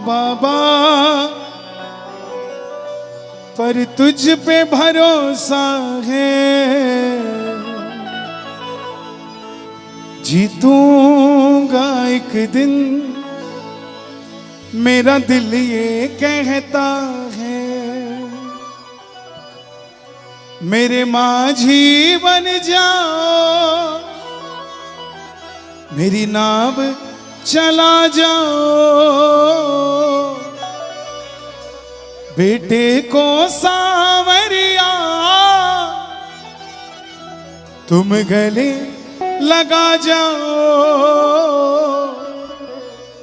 बाबा, पर तुझ पे भरोसा है, जीतूंगा एक दिन, मेरा दिल ये कहता है। मेरे माझी बन जाओ, मेरी नाव चला जाओ, बेटे को सांवरिया तुम गले लगा जाओ।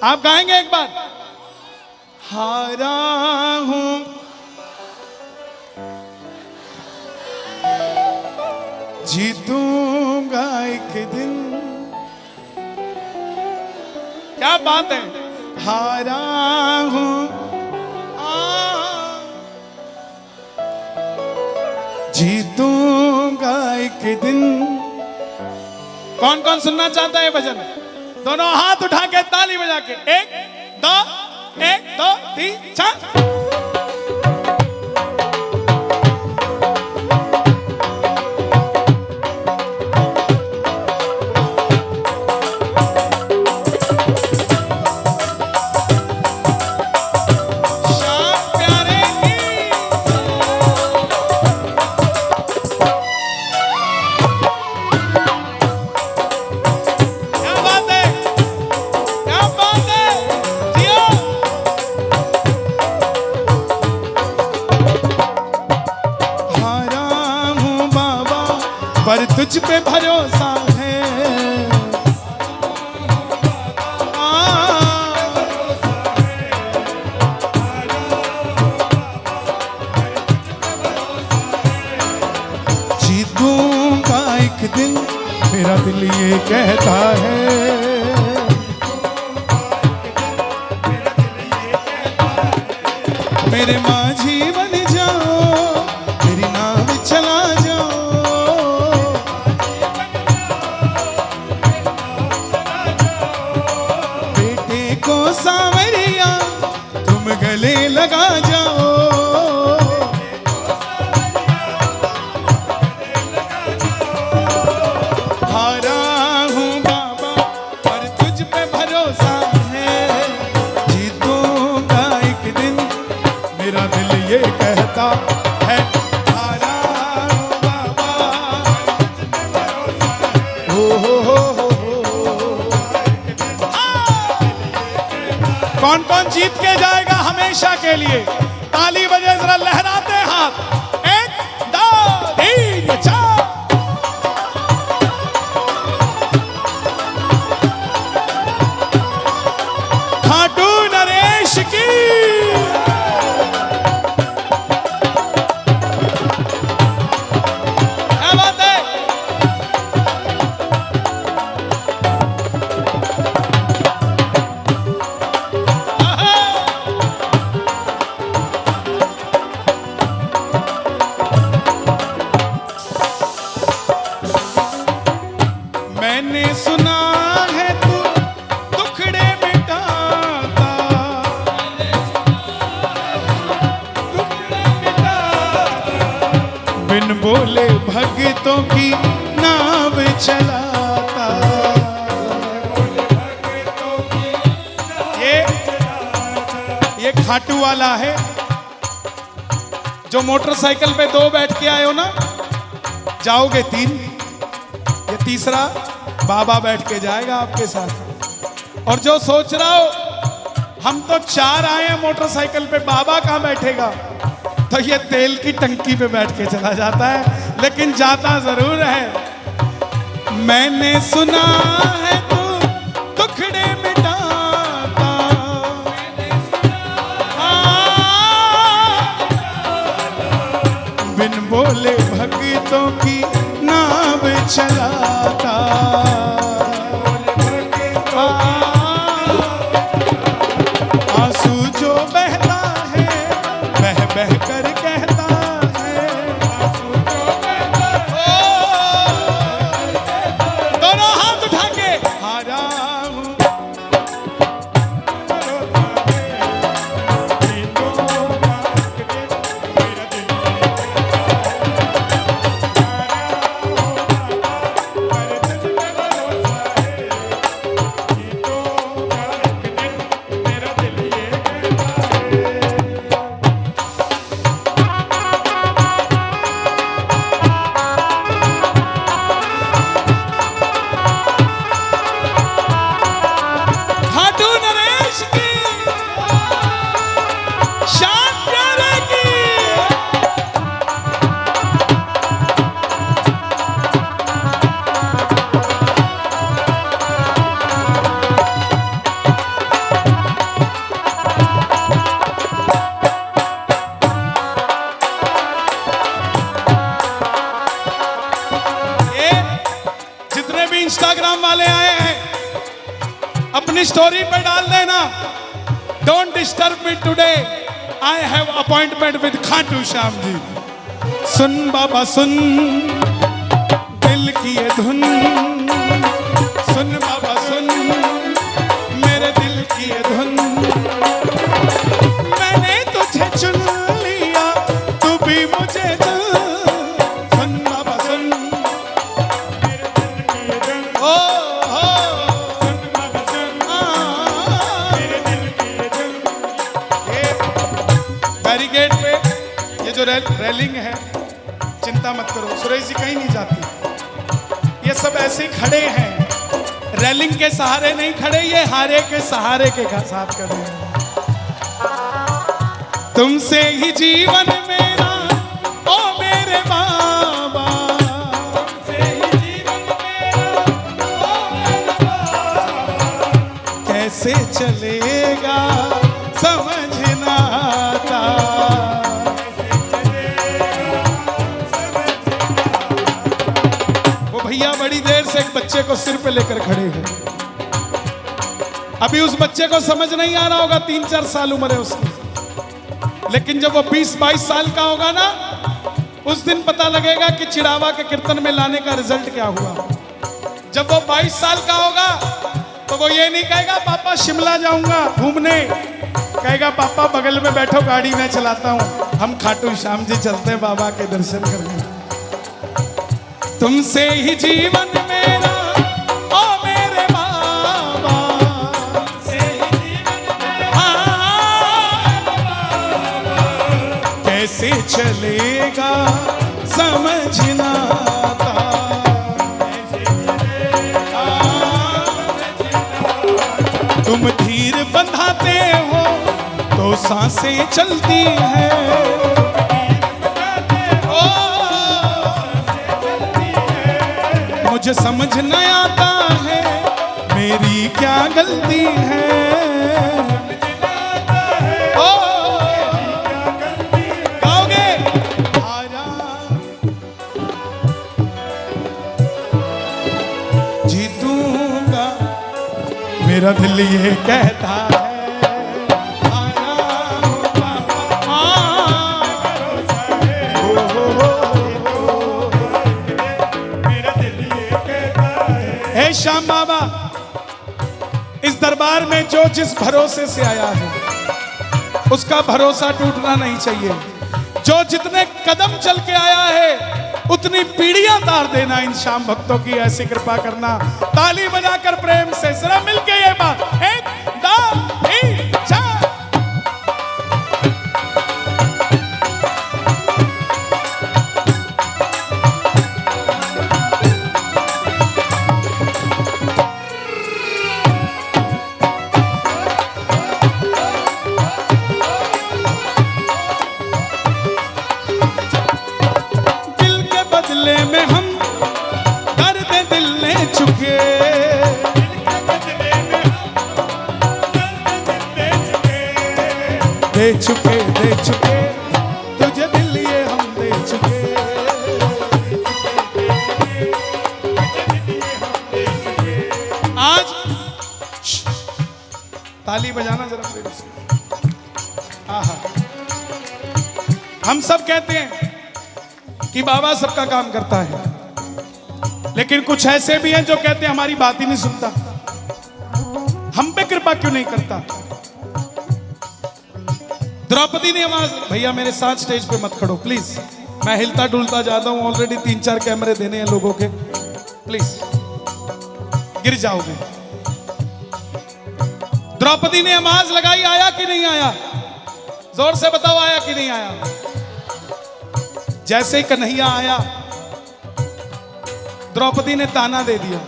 आप गाएंगे एक बार? हारा हूं जीतूंगा एक दिन। क्या बात है। हारा हूं जीतूंगा एक दिन। कौन कौन सुनना चाहता है भजन? दोनों हाथ उठा के ताली बजा के 1 2 1 2 3 4। पर तुझ पे भरोसा है, जीतूंगा एक दिन, मेरा दिल ये कहता है। मेरे माझी बन जाओ, मेरी नाव चला जाओ, सांवरिया तुम गले लगा जाओ। हारा हूं बाबा, पर तुझ पे भरोसा है, जीतूंगा एक दिन, मेरा दिल ये कहता है। हारा हूं बाबा, हो। कौन कौन जीत के जाएगा हमेशा के लिए? ताली बजे जरा, लहराते हाथ। 1 2 3 4। खाटू नरेश की। क्या बात है। मैंने सुना है तू दुखड़े मिटाता, बिन बोले भक्तों की नाव चलाता। ये खाटू वाला है, जो मोटरसाइकिल पे 2 बैठ के आए हो ना, जाओगे 3, ये तीसरा बाबा बैठ के जाएगा आपके साथ। और जो सोच रहा हो हम तो 4 आए हैं मोटरसाइकिल पे, बाबा कहाँ बैठेगा, तो ये तेल की टंकी पे बैठ के चला जाता है, लेकिन जाता जरूर है। मैंने सुना है तू दुखड़े मिटाता, बिन बोले भक्तों की नाव चलाता। आंसू जो बहता है बह बह कर कहता है, दोनों हाथ उठा के हारा हूं, स्टोरी पे डाल देना, don't disturb me today, I have appointment with Khatu Shyam ji. सुन बाबा सुन दिल की ये धुन, सुन बाबा सुन मेरे दिल की ये धुन, मैंने तुझे चुन लिया तू भी मुझे चुन। सुन बाबा सुन मेरे दिल की ये धुन, ओ हो सुन बाबा सुन मेरे दिल की ये धुन। ये बैरिकेड पे ये जो रेलिंग है, चिंता मत करो, सुरेश जी कहीं नहीं जाती, ये सब ऐसे ही खड़े हैं, रेलिंग के सहारे नहीं खड़े, ये हारे के सहारे के साथ खड़े हैं। तुमसे ही जीवन मेरा ओ मेरे बाबा, तुमसे ही जीवन मेरा ओ मेरे बाबा, कैसे चलेगा समझ ना आता, भैया बड़ी देर से एक बच्चे को सिर पे लेकर खड़े हैं। अभी उस बच्चे को समझ नहीं आ रहा होगा, 3-4 साल उम्र है उसकी, लेकिन जब वो 20-22 साल का होगा ना, उस दिन पता लगेगा कि चिड़ावा के कीर्तन में लाने का रिजल्ट क्या हुआ। जब वो 22 साल का होगा तो वो ये नहीं कहेगा पापा शिमला जाऊंगा घूमने, कहेगा पापा बगल में बैठो गाड़ी में चलाता हूं, हम खाटू श्याम जी चलते हैं बाबा के दर्शन करने। तुमसे ही जीवन मेरा ओ मेरे बाबा, तुमसे ही जीवन मेरा कैसे चलेगा समझ ना आता, तुम धीर बंधाते हो तो सांसें चलती हैं, मुझे समझ न आता है मेरी क्या गलती है, ओ गाओगे आजा जीतूंगा मेरा दिल ये कहता है, श्याम बाबा इस दरबार में जो जिस भरोसे से आया है उसका भरोसा टूटना नहीं चाहिए, जो जितने कदम चल के आया है उतनी पीढ़ियां तार देना, इन श्याम भक्तों की ऐसी कृपा करना। ताली बजाकर प्रेम से जरा मिलके ये बात, 1 2 3 4। में हम दर्द दिल ले चुके, दे चुके तुझे दिल ये हम दे चुके, आज ताली बजाना जरा प्रेम से। आहा, हम सब कहते हैं कि बाबा सबका काम करता है, लेकिन कुछ ऐसे भी हैं जो कहते हैं हमारी बात ही नहीं सुनता, हम पे कृपा क्यों नहीं करता। द्रौपदी ने आवाज, भैया मेरे साथ स्टेज पे मत खड़ो प्लीज, मैं हिलता डुलता जाता हूं, ऑलरेडी 3-4 कैमरे देने हैं लोगों के, प्लीज गिर जाओगे। द्रौपदी ने आवाज लगाई, आया कि नहीं आया, जोर से बताओ आया कि नहीं आया। जैसे ही कन्हैया आया द्रौपदी ने ताना दे दिया,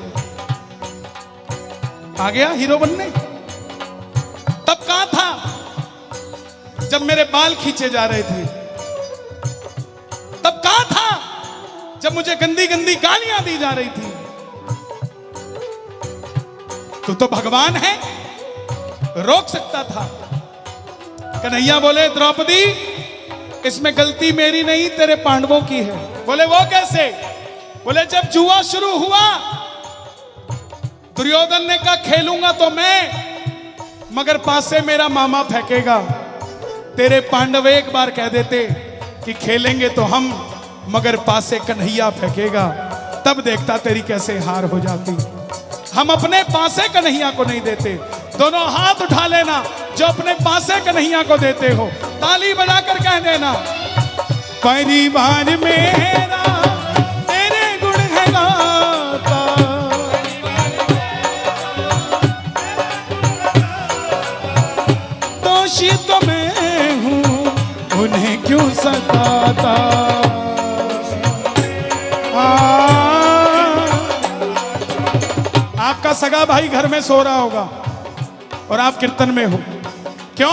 आ गया हीरो बनने। तब कहां था जब मेरे बाल खींचे जा रहे थे, तब कहां था जब मुझे गंदी गंदी गालियां दी जा रही थी। तू तो भगवान है, रोक सकता था। कन्हैया बोले द्रौपदी इसमें गलती मेरी नहीं तेरे पांडवों की है। बोले वो कैसे? बोले जब जुआ शुरू हुआ दुर्योधन ने कहा खेलूंगा तो मैं, मगर पास से मेरा मामा फेंकेगा। तेरे पांडव एक बार कह देते कि खेलेंगे तो हम, मगर पास से कन्हैया फेंकेगा, तब देखता तेरी कैसे हार हो जाती। हम अपने पासे कन्हैया को नहीं देते। दोनों हाथ उठा लेना जो अपने पासे कन्हैया को देते हो, ताली बजाकर कह देना, परिवार मेरा तेरे गुण है गाता, दोषी तो मैं हूँ उन्हें क्यों सताता। आपका सगा भाई घर में सो रहा होगा और आप कीर्तन में हो, क्यों?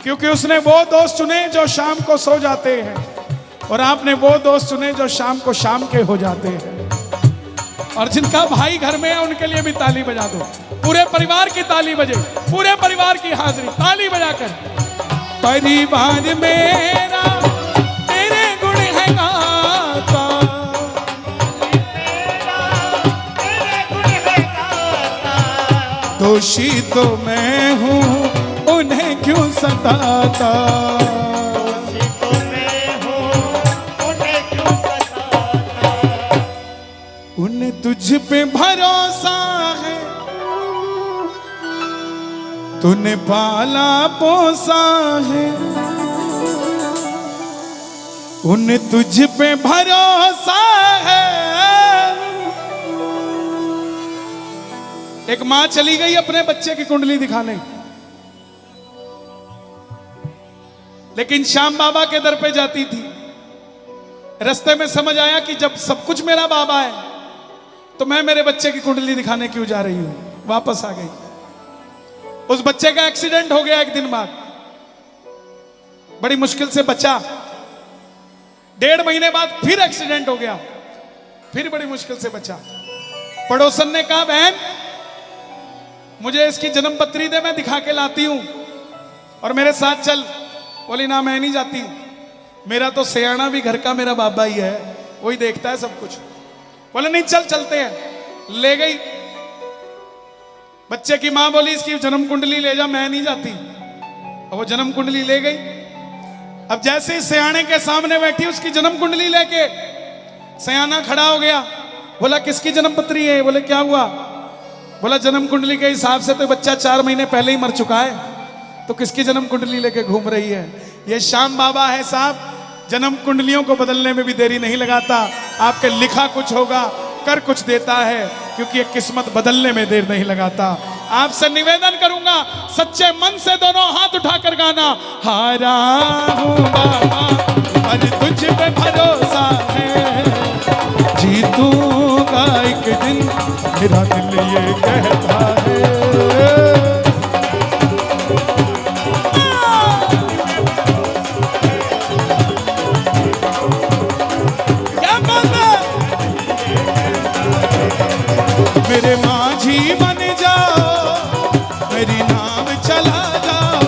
क्योंकि उसने वो दोस्त चुने जो शाम को सो जाते हैं, और आपने वो दोस्त चुने जो शाम को शाम के हो जाते हैं। और जिनका भाई घर में है उनके लिए भी ताली बजा दो, पूरे परिवार की ताली बजे, पूरे परिवार की हाजिरी ताली बजाकर। परिवार मेरा तेरे गुण है गाता, दोषी तो मैं हूँ उन्हें क्यों सताता, दोषी तो मैं हूँ उन्हें क्यों सताता। उन्हें तुझ पे भरोसा है, तूने पाला पोसा है, उन्हें तुझ पे भरोसा है। एक मां चली गई अपने बच्चे की कुंडली दिखाने, लेकिन श्याम बाबा के दर पे जाती थी। रास्ते में समझ आया कि जब सब कुछ मेरा बाबा है तो मैं मेरे बच्चे की कुंडली दिखाने क्यों जा रही हूं। वापस आ गई। उस बच्चे का एक्सीडेंट हो गया एक दिन बाद, बड़ी मुश्किल से बचा। 1.5 महीने बाद फिर एक्सीडेंट हो गया, फिर बड़ी मुश्किल से बचा। पड़ोसन ने कहा, बहन मुझे इसकी जन्म पत्री दे, मैं दिखा के लाती हूं और मेरे साथ चल। बोली ना मैं नहीं जाती, मेरा तो सयाना भी घर का मेरा बाबा ही है, वही देखता है सब कुछ। बोले नहीं चल चलते हैं। ले गई। बच्चे की मां बोली इसकी जन्म कुंडली ले जा, मैं नहीं जाती। और वो जन्म कुंडली ले गई। अब जैसे सयाने के सामने बैठी उसकी जन्म कुंडली लेके, सयाना खड़ा हो गया। बोला किसकी जन्म पत्री है? बोले क्या हुआ? बोला जन्म कुंडली के हिसाब से तो बच्चा 4 महीने पहले ही मर चुका है, तो किसकी जन्म कुंडली लेके घूम रही है? ये श्याम बाबा है साहब, जन्म कुंडलियों को बदलने में भी देरी नहीं लगाता। आपके लिखा कुछ होगा, कर कुछ देता है, क्योंकि ये किस्मत बदलने में देर नहीं लगाता। आपसे निवेदन करूंगा सच्चे मन से दोनों हाथ उठाकर गाना, हारा हूं बाबा पर तुझ पे भरोसा है, जीतूंगा एक दिन मेरा दिल ये कहता है। मेरे माझी बन जाओ, मेरी नाम चला जाओ,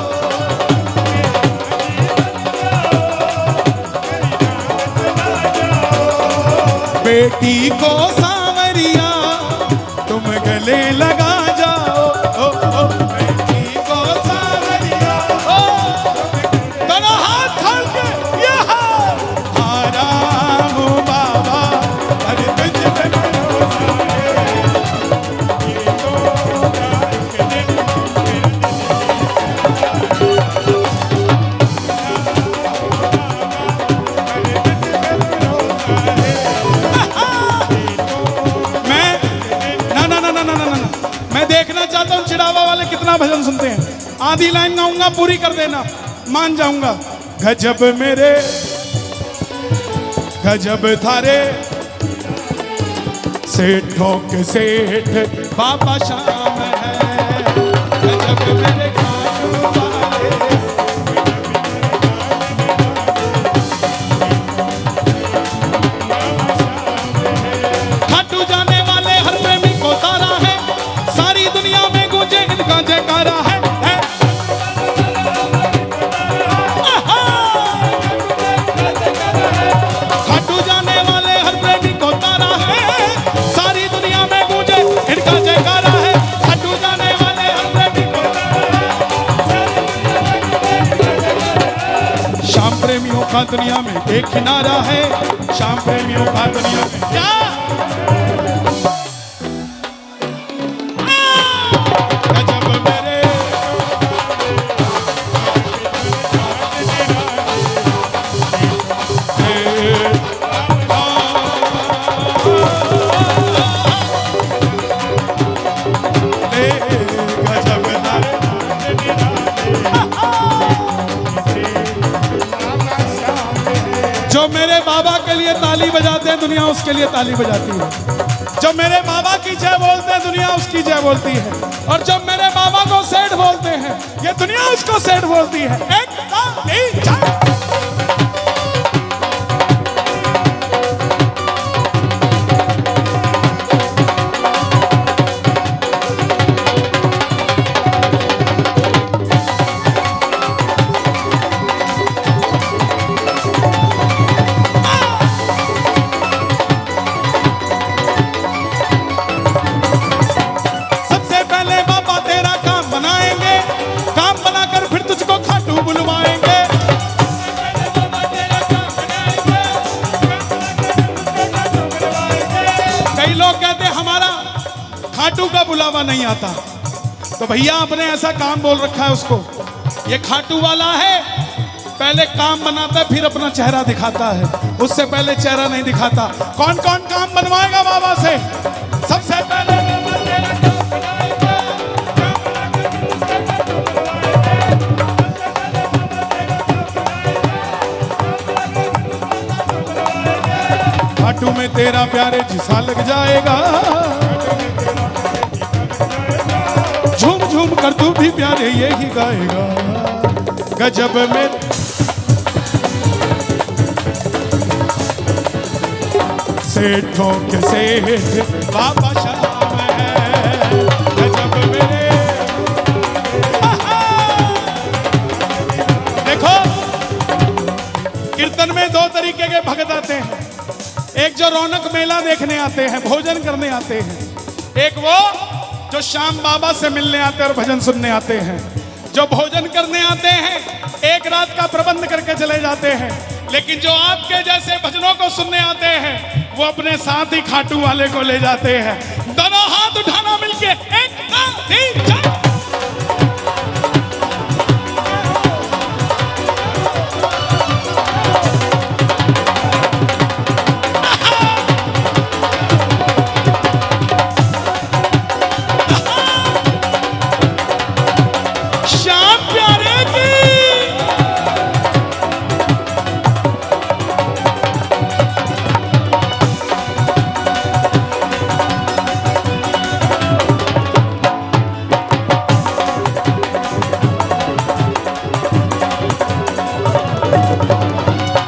बेटी को सांवरिया तुम गले लगा जाओ। ओ, ओ, बेटी को सांवरिया, ओ, दोनों हाथ खोल के यहाँ हारा हूँ बाबा अरे तुझ पे भरोसा है। मैं देखना चाहता हूं चिड़ावा वाले कितना भजन सुनते हैं। आधी लाइन गाऊंगा, पूरी कर देना, मान जाऊंगा। गजब मेरे गजब थारे सेठों के सेठ बाबा श्याम है, गजब मेरे कानू वाले। खाटू जाने वाले हर प्रेमी को तारा है, सारी दुनिया में गूंजे इनका जयकारा है। खाटू जाने वाले हर प्रेमी को तारा है, सारी दुनिया में गूंजे इनका जयकारा है। खाटू जाने वाले हर प्रेमी को तारा है। का दुनिया में एक किनारा है, शाम प्रेमियों का दुनिया में क्या गजब मेरे गजब जो मेरे बाबा के लिए ताली बजाते हैं दुनिया उसके लिए ताली बजाती है, जो मेरे बाबा की जय बोलते हैं दुनिया उसकी जय बोलती है, और जब मेरे बाबा को सेठ बोलते हैं ये दुनिया उसको सेठ बोलती है। एक ताली चार। खाटू का बुलावा नहीं आता, तो भैया आपने ऐसा काम बोल रखा है उसको, ये खाटू वाला है, पहले काम बनाता है फिर अपना चेहरा दिखाता है, उससे पहले चेहरा नहीं दिखाता। कौन कौन काम बनवाएगा बाबा से? सबसे पहले खाटू में तेरा प्यारे जिसा लग जाएगा, झूम झूम कर तू भी प्यारे यही गाएगा। गजब में सेठों के सेठ बाबा शाम है, गजब मेरे। देखो कीर्तन में दो तरीके के भक्त आते हैं, एक जो रौनक मेला देखने आते हैं, भोजन करने आते हैं, एक वो जो शाम बाबा से मिलने आते हैं और भजन सुनने आते हैं। जो भोजन करने आते हैं एक रात का प्रबंध करके चले जाते हैं, लेकिन जो आपके जैसे भजनों को सुनने आते हैं वो अपने साथ ही खाटू वाले को ले जाते हैं। दोनों हाथ उठाना मिलके, एक दो तीन चार।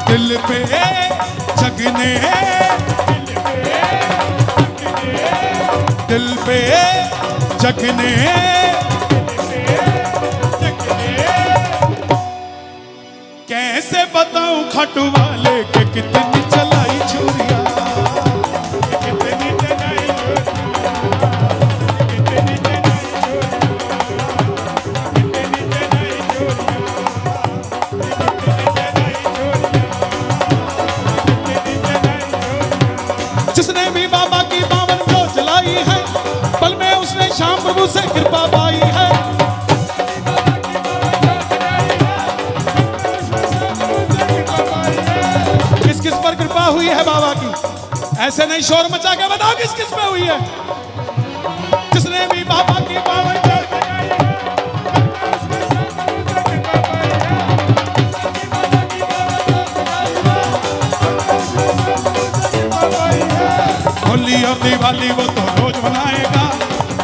दिल पे जगने, दिल पे जगने, कैसे बताऊं खाटू वाले के कितनी चलाई छुरिया, कितनी चलाई जिसने भी बाबा की बावन को जलाई है, पल में उसने श्याम प्रभु से कृपा पाई है। किस किस पर कृपा हुई है बाबा की? ऐसे नहीं शोर मचा के बताओ किस किस पे हुई है। जिसने भी बाबा की बावन को होली और दिवाली वो तो रोज मनाएगा,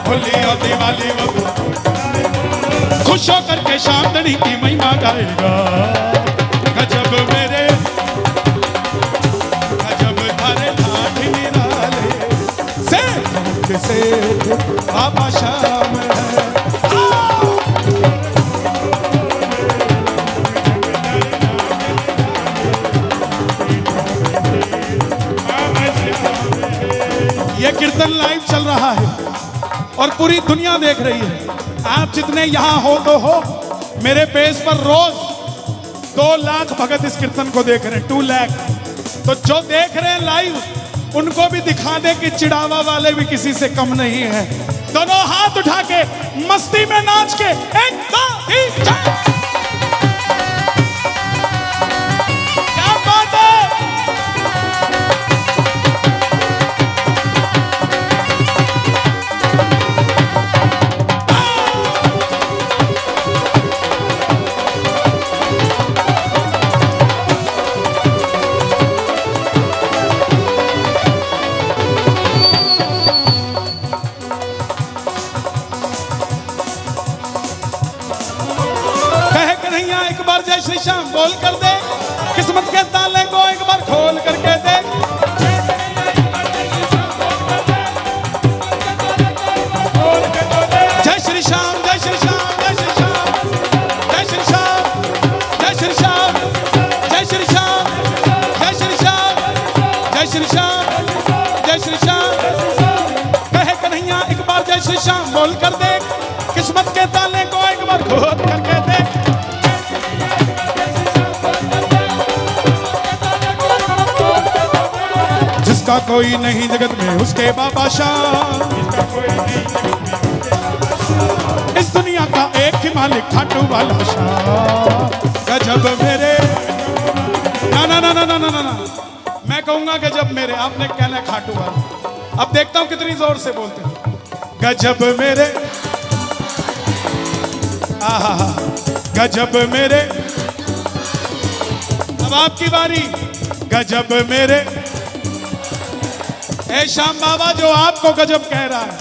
होली और दिवाली वो तो रोज मनाएगा, खुश होकर के शाम धनी की महिमा गाएगा। गजब मेरे गजब थारे लाठी निराले से बाबा शाम है। ये कीर्तन लाइव चल रहा है और पूरी दुनिया देख रही है। आप जितने यहाँ हो तो हो, मेरे पेज पर रोज 2 लाख भगत इस कीर्तन को देख रहे हैं, 2 लाख। तो जो देख रहे हैं लाइव, उनको भी दिखा दे कि चिड़ावा वाले भी किसी से कम नहीं है। दोनों हाथ उठा के मस्ती में नाच के 1 2 3 4। क्या बात है। एक बार जय श्री श्याम बोल कर दे, किस्मत के ताले को एक बार खोल करके दे। जय श्री श्याम, जय श्री श्याम, जय श्री श्याम, जय श्री श्याम, जय श्री श्याम, जय श्री श्याम, जय श्री श्याम, जय श्री श्याम, जय श्री श्याम। कहे कन्हैया एक बार जय श्री श्याम बोल कर दे, किस्मत के ताले को एक बार खोल करके दे। जिसका कोई नहीं जगत में उसके बाबा शाह, इस दुनिया का एक ही मालिक खाटू वाला शाह। गजब मेरे, ना ना ना ना ना ना ना, मैं कहूंगा गजब मेरे, आपने कहना है खाटू वाला। अब देखता हूं कितनी जोर से बोलते हैं। गजब मेरे, आहा, गजब मेरे। अब आपकी बारी। गजब मेरे। ए श्याम बाबा जो आपको गजब कह रहा है,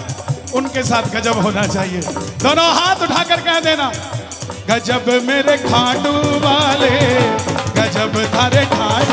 उनके साथ गजब होना चाहिए। दोनों हाथ उठाकर कह देना, गजब मेरे खाटू वाले, गजब थारे ठाठ